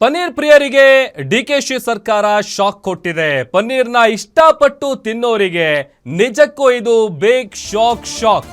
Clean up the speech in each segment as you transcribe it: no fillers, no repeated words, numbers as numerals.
ಪನ್ನೀರ್ ಪ್ರಿಯರಿಗೆ ಡಿಕೆಶಿ ಸರ್ಕಾರ ಶಾಕ್ ಕೊಟ್ಟಿದೆ. ಪನ್ನೀರ್ನ ಇಷ್ಟಪಟ್ಟು ತಿನ್ನೋರಿಗೆ ನಿಜಕ್ಕೂ ಇದು ಬಿಗ್ ಶಾಕ್.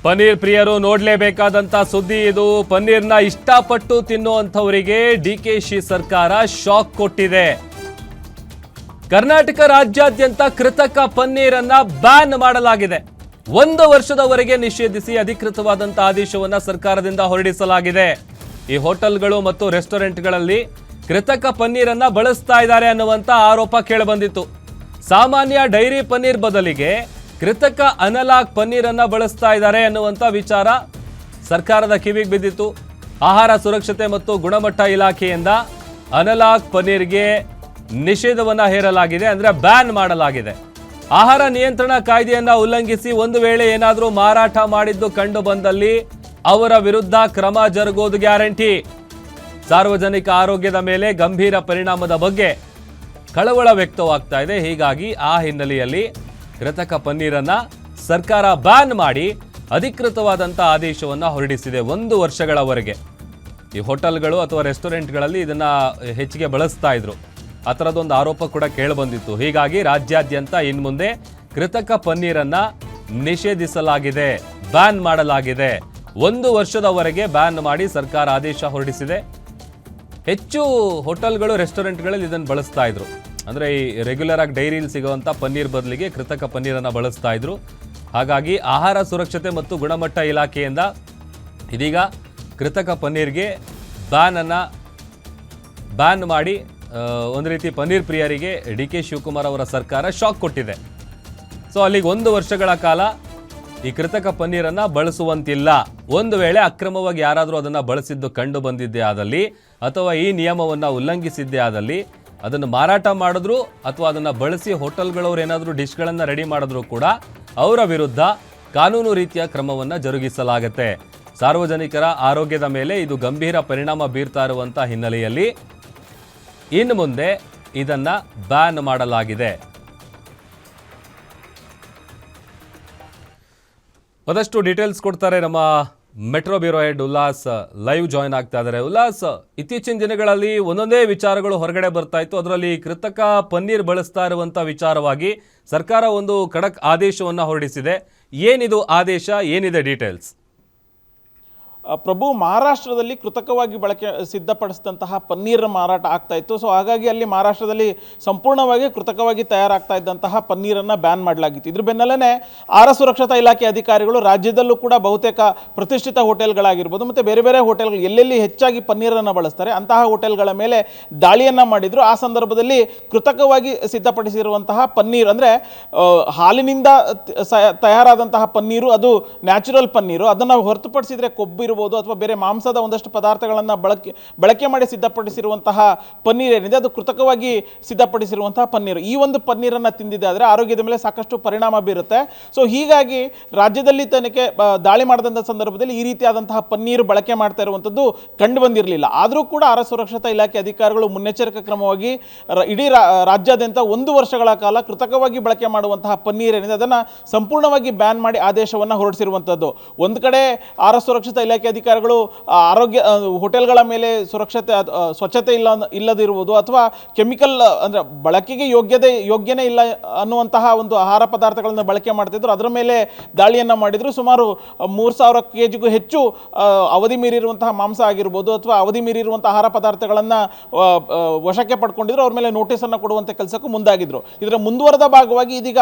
ಪನ್ನೀರ್ ಪ್ರಿಯರು ನೋಡಲೇಬೇಕಾದಂತ ಸುದ್ದಿ ಇದು. ಪನ್ನೀರ್ನ ಇಷ್ಟಪಟ್ಟು ತಿನ್ನುವಂಥವರಿಗೆ ಡಿಕೆಶಿ ಸರ್ಕಾರ ಶಾಕ್ ಕೊಟ್ಟಿದೆ. ಕರ್ನಾಟಕ ರಾಜ್ಯಾದ್ಯಂತ ಕೃತಕ ಪನ್ನೀರನ್ನ ಬ್ಯಾನ್ ಮಾಡಲಾಗಿದೆ. 1 ವರ್ಷದವರೆಗೆ ನಿಷೇಧಿಸಿ ಅಧಿಕೃತವಾದಂಥ ಆದೇಶವನ್ನ ಸರ್ಕಾರದಿಂದ ಹೊರಡಿಸಲಾಗಿದೆ. ಈ ಹೋಟೆಲ್ಗಳು ಮತ್ತು ರೆಸ್ಟೋರೆಂಟ್ಗಳಲ್ಲಿ ಕೃತಕ ಪನ್ನೀರನ್ನ ಬಳಸ್ತಾ ಇದ್ದಾರೆ ಅನ್ನುವಂಥ ಆರೋಪ ಕೇಳಿಬಂದಿತ್ತು. ಸಾಮಾನ್ಯ ಡೈರಿ ಪನ್ನೀರ್ ಬದಲಿಗೆ ಕೃತಕ ಅನಲಾಗ್ ಪನ್ನೀರನ್ನ ಬಳಸ್ತಾ ಇದ್ದಾರೆ ಅನ್ನುವಂಥ ವಿಚಾರ ಸರ್ಕಾರದ ಕಿವಿಗೆ ಬಿದ್ದಿತ್ತು. ಆಹಾರ ಸುರಕ್ಷತೆ ಮತ್ತು ಗುಣಮಟ್ಟ ಇಲಾಖೆಯಿಂದ ಅನಲಾಗ್ ಪನ್ನೀರ್ಗೆ ನಿಷೇಧವನ್ನ ಹೇರಲಾಗಿದೆ, ಅಂದ್ರೆ ಬ್ಯಾನ್ ಮಾಡಲಾಗಿದೆ. ಆಹಾರ ನಿಯಂತ್ರಣ ಕಾಯ್ದೆಯನ್ನ ಉಲ್ಲಂಘಿಸಿ ಒಂದು ವೇಳೆ ಏನಾದರೂ ಮಾರಾಟ ಮಾಡಿದ್ದು ಕಂಡು ಬಂದಲ್ಲಿ ಅವರ ವಿರುದ್ಧ ಕ್ರಮ ಜರುಗೋದು ಗ್ಯಾರಂಟಿ. ಸಾರ್ವಜನಿಕ ಆರೋಗ್ಯದ ಮೇಲೆ ಗಂಭೀರ ಪರಿಣಾಮದ ಬಗ್ಗೆ ಕಳವಳ ವ್ಯಕ್ತವಾಗ್ತಾ ಇದೆ. ಹೀಗಾಗಿ ಆ ಹಿನ್ನೆಲೆಯಲ್ಲಿ ಕೃತಕ ಪನ್ನೀರನ್ನ ಸರ್ಕಾರ ಬ್ಯಾನ್ ಮಾಡಿ ಅಧಿಕೃತವಾದಂಥ ಆದೇಶವನ್ನು ಹೊರಡಿಸಿದೆ. 1 ವರ್ಷಗಳವರೆಗೆ ಈ ಹೋಟೆಲ್ಗಳು ಅಥವಾ ರೆಸ್ಟೋರೆಂಟ್ಗಳಲ್ಲಿ ಇದನ್ನ ಹೆಚ್ಚಿಗೆ ಬಳಸ್ತಾ ಇದ್ರು. ಆ ಥರದೊಂದು ಆರೋಪ ಕೂಡ ಕೇಳಿಬಂದಿತ್ತು. ಹೀಗಾಗಿ ರಾಜ್ಯಾದ್ಯಂತ ಇನ್ಮುಂದೆ ಕೃತಕ ಪನ್ನೀರನ್ನ ನಿಷೇಧಿಸಲಾಗಿದೆ, ಬ್ಯಾನ್ ಮಾಡಲಾಗಿದೆ. 1 ವರ್ಷದವರೆಗೆ ಬ್ಯಾನ್ ಮಾಡಿ ಸರ್ಕಾರ ಆದೇಶ ಹೊರಡಿಸಿದೆ. ಹೆಚ್ಚು ಹೋಟೆಲ್ಗಳು ರೆಸ್ಟೋರೆಂಟ್ಗಳಲ್ಲಿ ಇದನ್ನು ಬಳಸ್ತಾ ಇದ್ರು. ಅಂದರೆ ಈ ರೆಗ್ಯುಲರ್ ಆಗಿ ಡೈರಿಲಿ ಸಿಗುವಂಥ ಪನ್ನೀರ್ ಬದಲಿಗೆ ಕೃತಕ ಪನ್ನೀರನ್ನು ಬಳಸ್ತಾ ಇದ್ರು. ಹಾಗಾಗಿ ಆಹಾರ ಸುರಕ್ಷತೆ ಮತ್ತು ಗುಣಮಟ್ಟ ಇಲಾಖೆಯಿಂದ ಇದೀಗ ಕೃತಕ ಪನ್ನೀರ್ಗೆ ಬ್ಯಾನ್ ಮಾಡಿ ಒಂದು ರೀತಿ ಪನ್ನೀರ್ ಪ್ರಿಯರಿಗೆ ಡಿ.ಕೆ. ಶಿವಕುಮಾರ್ ಅವರ ಸರ್ಕಾರ ಶಾಕ್ ಕೊಟ್ಟಿದೆ. ಸೊ ಅಲ್ಲಿಗೆ 1 ವರ್ಷಗಳ ಕಾಲ ಈ ಕೃತಕ ಪನ್ನೀರನ್ನು ಬಳಸುವಂತಿಲ್ಲ. ಒಂದು ವೇಳೆ ಅಕ್ರಮವಾಗಿ ಯಾರಾದರೂ ಅದನ್ನು ಬಳಸಿದ್ದು ಕಂಡು ಬಂದಿದ್ದೇ ಆದಲ್ಲಿ ಅಥವಾ ಈ ನಿಯಮವನ್ನು ಉಲ್ಲಂಘಿಸಿದ್ದೇ ಆದಲ್ಲಿ ಅದನ್ನು ಮಾರಾಟ ಮಾಡಿದ್ರು ಅಥವಾ ಅದನ್ನು ಬಳಸಿ ಹೋಟೆಲ್ಗಳವ್ರು ಏನಾದರೂ ಡಿಶ್ಗಳನ್ನು ರೆಡಿ ಮಾಡಿದ್ರು ಕೂಡ ಅವರ ವಿರುದ್ಧ ಕಾನೂನು ರೀತಿಯ ಕ್ರಮವನ್ನು ಜರುಗಿಸಲಾಗುತ್ತೆ. ಸಾರ್ವಜನಿಕರ ಆರೋಗ್ಯದ ಮೇಲೆ ಇದು ಗಂಭೀರ ಪರಿಣಾಮ ಬೀರ್ತಾ ಇರುವಂಥ ಹಿನ್ನೆಲೆಯಲ್ಲಿ ಇನ್ನು ಮುಂದೆ ಇದನ್ನು ಬ್ಯಾನ್ ಮಾಡಲಾಗಿದೆ. ಮತ್ತಷ್ಟು ಡೀಟೇಲ್ಸ್ ಕೊಡ್ತಾರೆ ನಮ್ಮ metro bureau head Ullas live join ಆಗ್ತಾ ಇದ್ದಾರೆ. ಉಲ್ಲಾಸ್, ಇತ್ತೀಚಿನ ದಿನಗಳಲ್ಲಿ ಒಂದೊಂದೇ ವಿಚಾರಗಳು ಹೊರಗಡೆ ಬರ್ತಾ ಇತ್ತು. ಅದರಲ್ಲಿ ಕೃತಕ ಪನ್ನೀರ್ ಬಳಸ್ತಾ ಇರುವಂಥ ವಿಚಾರವಾಗಿ ಸರ್ಕಾರ ಒಂದು ಖಡಕ್ ಆದೇಶವನ್ನು ಹೊರಡಿಸಿದೆ. ಏನಿದು ಆದೇಶ, ಏನಿದೆ ಡೀಟೇಲ್ಸ್? ಪ್ರಭು, ಮಹಾರಾಷ್ಟ್ರದಲ್ಲಿ ಕೃತಕವಾಗಿ ಸಿದ್ಧಪಡಿಸಿದಂತಹ ಪನ್ನೀರ್ ಮಾರಾಟ ಆಗ್ತಾ ಇತ್ತು. ಸೊ ಹಾಗಾಗಿ ಅಲ್ಲಿ ಮಹಾರಾಷ್ಟ್ರದಲ್ಲಿ ಸಂಪೂರ್ಣವಾಗಿ ಕೃತಕವಾಗಿ ತಯಾರಾಗ್ತಾ ಇದ್ದಂತಹ ಪನ್ನೀರನ್ನು ಬ್ಯಾನ್ ಮಾಡಲಾಗಿತ್ತು. ಇದ್ರ ಬೆನ್ನಲ್ಲೇ ಆಹಾರ ಸುರಕ್ಷತಾ ಇಲಾಖೆ ಅಧಿಕಾರಿಗಳು ರಾಜ್ಯದಲ್ಲೂ ಕೂಡ ಬಹುತೇಕ ಪ್ರತಿಷ್ಠಿತ ಹೋಟೆಲ್ಗಳಾಗಿರ್ಬೋದು ಮತ್ತು ಬೇರೆ ಬೇರೆ ಹೋಟೆಲ್ಗಳು ಎಲ್ಲೆಲ್ಲಿ ಹೆಚ್ಚಾಗಿ ಪನ್ನೀರನ್ನು ಬಳಸ್ತಾರೆ ಅಂತಹ ಹೋಟೆಲ್ಗಳ ಮೇಲೆ ದಾಳಿಯನ್ನು ಮಾಡಿದರು. ಆ ಸಂದರ್ಭದಲ್ಲಿ ಕೃತಕವಾಗಿ ಸಿದ್ಧಪಡಿಸಿರುವಂತಹ ಪನ್ನೀರ್ ಅಂದರೆ ಹಾಲಿನಿಂದ ತಯಾರಾದಂತಹ ಪನ್ನೀರು, ಅದು ನ್ಯಾಚುರಲ್ ಪನ್ನೀರು, ಅದನ್ನು ಹೊರತುಪಡಿಸಿದರೆ ಕೊಬ್ಬು ಇರಬಹುದು ಅಥವಾ ಬೇರೆ ಮಾಂಸದ ಒಂದಷ್ಟು ಪದಾರ್ಥಗಳನ್ನು ಬಳಕೆ ಮಾಡಿ ಸಿದ್ಧಪಡಿಸಿರುವಂತಹ ಪನ್ನೀರ್ ಏನಿದೆ ಅದು ಕೃತಕವಾಗಿ ಸಿದ್ಧಪಡಿಸಿರುವಂತಹ ಪನ್ನೀರು. ಈ ಒಂದು ಪನ್ನೀರನ್ನು ತಿಂದಿದೆ ಆದರೆ ಆರೋಗ್ಯದ ಮೇಲೆ ಸಾಕಷ್ಟು ಪರಿಣಾಮ ಬೀರುತ್ತೆ. ಸೊ ಹೀಗಾಗಿ ರಾಜ್ಯದಲ್ಲಿ ತನಗೆ ದಾಳಿ ಮಾಡಿದಂಥ ಸಂದರ್ಭದಲ್ಲಿ ಈ ರೀತಿಯಾದಂತಹ ಪನ್ನೀರು ಬಳಕೆ ಮಾಡ್ತಾ ಇರುವಂಥದ್ದು ಕಂಡು ಬಂದಿರಲಿಲ್ಲ. ಆದರೂ ಕೂಡ ಆಹಾರ ಸುರಕ್ಷತಾ ಇಲಾಖೆ ಅಧಿಕಾರಿಗಳು ಮುನ್ನೆಚ್ಚರಿಕಾ ಕ್ರಮವಾಗಿ ಇಡೀ ರಾಜ್ಯಾದ್ಯಂತ 1 ವರ್ಷಗಳ ಕಾಲ ಕೃತಕವಾಗಿ ಬಳಕೆ ಮಾಡುವಂತಹ ಪನ್ನೀರ್ ಏನಿದೆ ಅದನ್ನು ಸಂಪೂರ್ಣವಾಗಿ ಬ್ಯಾನ್ ಮಾಡಿ ಆದೇಶವನ್ನು ಹೊರಡಿಸಿರುವಂಥದ್ದು. ಒಂದು ಕಡೆ ಆಹಾರ ಸುರಕ್ಷತಾ ಇಲಾಖೆ ಅಧಿಕಾರಿಗಳು ಆರೋಗ್ಯ ಹೋಟೆಲ್ಗಳ ಮೇಲೆ ಸ್ವಚ್ಛತೆ ಇಲ್ಲದಿರುವುದು ಅಥವಾ ಕೆಮಿಕಲ್ ಅಂದರೆ ಬಳಕೆಗೆ ಯೋಗ್ಯನೇ ಇಲ್ಲ ಅನ್ನುವಂತಹ ಒಂದು ಆಹಾರ ಪದಾರ್ಥಗಳನ್ನು ಬಳಕೆ ಮಾಡ್ತಿದ್ರು, ಅದರ ಮೇಲೆ ದಾಳಿಯನ್ನು ಮಾಡಿದ್ರು. ಸುಮಾರು 3000 kgಗೂ ಹೆಚ್ಚು ಅವಧಿ ಮೀರಿರುವಂತಹ ಮಾಂಸ ಆಗಿರ್ಬೋದು ಅಥವಾ ಅವಧಿ ಮೀರಿರುವಂತಹ ಆಹಾರ ಪದಾರ್ಥಗಳನ್ನು ವಶಕ್ಕೆ ಪಡ್ಕೊಂಡಿದ್ರು. ಅವ್ರ ಮೇಲೆ ನೋಟಿಸನ್ನು ಕೊಡುವಂಥ ಕೆಲಸಕ್ಕೂ ಮುಂದಾಗಿದ್ರು. ಇದರ ಮುಂದುವರೆದ ಭಾಗವಾಗಿ ಇದೀಗ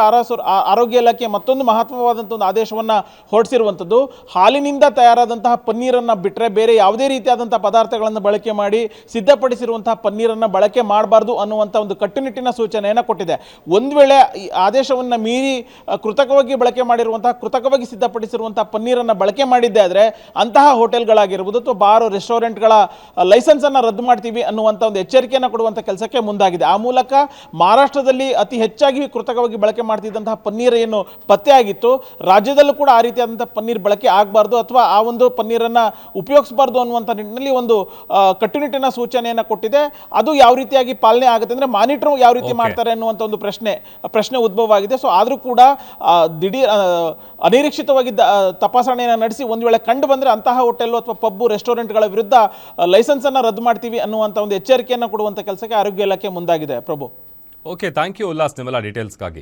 ಆರೋಗ್ಯ ಇಲಾಖೆ ಮತ್ತೊಂದು ಮಹತ್ವವಾದಂಥ ಒಂದು ಆದೇಶವನ್ನು ಹೊರಡಿಸಿರುವಂಥದ್ದು. ಹಾಲಿನಿಂದ ತಯಾರಾದಂತಹ ಪನ್ನೀರನ್ನು ಬಿಟ್ಟರೆ ಬೇರೆ ಯಾವುದೇ ರೀತಿಯಾದಂಥ ಪದಾರ್ಥಗಳನ್ನು ಬಳಕೆ ಮಾಡಿ ಸಿದ್ಧಪಡಿಸಿರುವಂತಹ ಪನ್ನೀರನ್ನು ಬಳಕೆ ಮಾಡಬಾರ್ದು ಅನ್ನುವಂಥ ಒಂದು ಕಟ್ಟುನಿಟ್ಟಿನ ಸೂಚನೆಯನ್ನು ಕೊಟ್ಟಿದೆ. ಒಂದು ವೇಳೆ ಈ ಆದೇಶವನ್ನು ಮೀರಿ ಕೃತಕವಾಗಿ ಬಳಕೆ ಮಾಡಿರುವಂತಹ, ಕೃತಕವಾಗಿ ಸಿದ್ಧಪಡಿಸಿರುವಂತಹ ಪನ್ನೀರನ್ನು ಬಳಕೆ ಮಾಡಿದ್ದೆ ಆದರೆ ಅಂತಹ ಹೋಟೆಲ್ಗಳಾಗಿರ್ಬೋದು ಅಥವಾ ಬಾರ್ ರೆಸ್ಟೋರೆಂಟ್ಗಳ ಲೈಸೆನ್ಸನ್ನು ರದ್ದು ಮಾಡ್ತೀವಿ ಅನ್ನುವಂಥ ಒಂದು ಎಚ್ಚರಿಕೆಯನ್ನು ಕೊಡುವಂಥ ಕೆಲಸಕ್ಕೆ ಮುಂದಾಗಿದೆ. ಆ ಮೂಲಕ ಮಹಾರಾಷ್ಟ್ರದಲ್ಲಿ ಅತಿ ಹೆಚ್ಚಾಗಿ ಕೃತಕವಾಗಿ ಬಳಕೆ ಮಾಡ್ತಿದ್ದಂತಹ ಪನ್ನೀರ್ ಏನು ಪತ್ತೆ ಆಗಿತ್ತು, ರಾಜ್ಯದಲ್ಲೂ ಕೂಡ ಆ ರೀತಿಯಾದಂಥ ಪನ್ನೀರ್ ಬಳಕೆ ಆಗಬಾರ್ದು ಅಥವಾ ಆ ಒಂದು ಪನ್ನೀರನ್ನು ಉಪಯೋಗಿಸಬಾರ್ದು ಅನ್ನುವಂಥ ನಿಟ್ಟಿನಲ್ಲಿ ಒಂದು ಕಟ್ಟುನಿಟ್ಟಿನ ಸೂಚನೆಯನ್ನು ಕೊಟ್ಟಿದೆ. ಅದು ಯಾವ ರೀತಿಯಾಗಿ ಪಾಲನೆ ಆಗುತ್ತೆ ಅಂದರೆ ಮಾನಿಟರ್ ಯಾವ ರೀತಿ ಮಾಡ್ತಾರೆ ಅನ್ನುವಂಥ ಒಂದು ಪ್ರಶ್ನೆ ಉದ್ಭವ ಆಗಿದೆ. ಸೊ ಆದರೂ ಕೂಡ ದಿಢೀರ್ ಅನಿರೀಕ್ಷಿತವಾಗಿ ತಪಾಸಣೆಯನ್ನು ನಡೆಸಿ ಒಂದು ವೇಳೆ ಕಂಡು ಬಂದರೆ ಅಂತಹ ಹೋಟೆಲ್ ಅಥವಾ ಪಬ್ಬು ರೆಸ್ಟೋರೆಂಟ್ಗಳ ವಿರುದ್ಧ ಲೈಸೆನ್ಸನ್ನು ರದ್ದು ಮಾಡ್ತೀವಿ ಅನ್ನುವಂಥ ಒಂದು ಎಚ್ಚರಿಕೆಯನ್ನು ಕೊಡುವಂಥ ಕೆಲಸಕ್ಕೆ ಆರೋಗ್ಯ ಇಲಾಖೆ ಮುಂದಾಗಿದೆ. ಪ್ರಭು, ಓಕೆ, ಥ್ಯಾಂಕ್ ಯು ಉಲ್ಲಾಸ್ ನಿಮ್ಮೆಲ್ಲ ಡೀಟೇಲ್ಸ್ಗಾಗಿ.